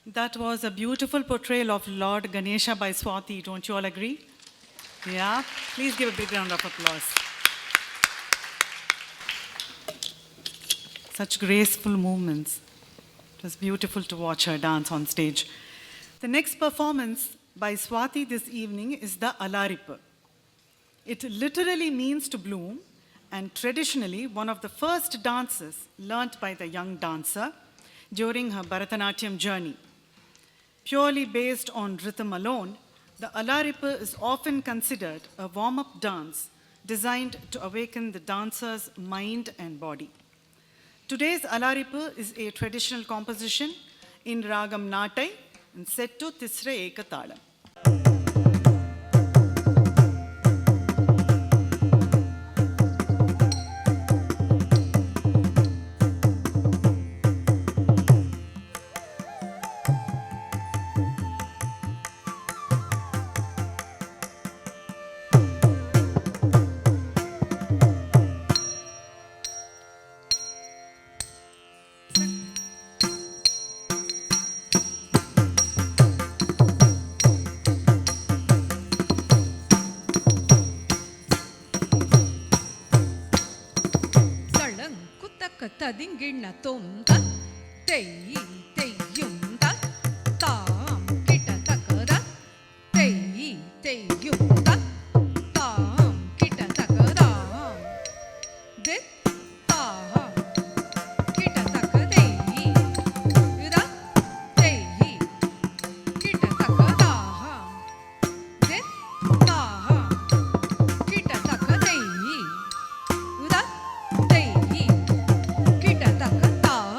That was a beautiful portrayal of Lord Ganesha by Swati. Don't you all agree? Yeah? Please give a big round of applause. Such graceful movements. It was beautiful to watch her dance on stage. The next performance by Swati this evening is the Alaripu. It literally means to bloom, and traditionally one of the first dances learnt by the young dancer during her Bharatanatyam journey. Purely based on rhythm alone, the Alaripu is often considered a warm-up dance designed to awaken the dancer's mind and body. Today's Alaripu is a traditional composition in Ragam Natai and set to Tisra Ekatalam. ததிங்கிண்ண தொந்த தெய் தெய்யுந்த தாம் கிட்ட தக்கத தெய் தெய்யுந்த தாம் கிட்ட தக்கதாம் தெ தாம் கிட்ட தக்கதை இத தெய் கிட்ட தக்கதாம் தெ தாம் கிட்ட தக்கதை இத தெய் da da da da da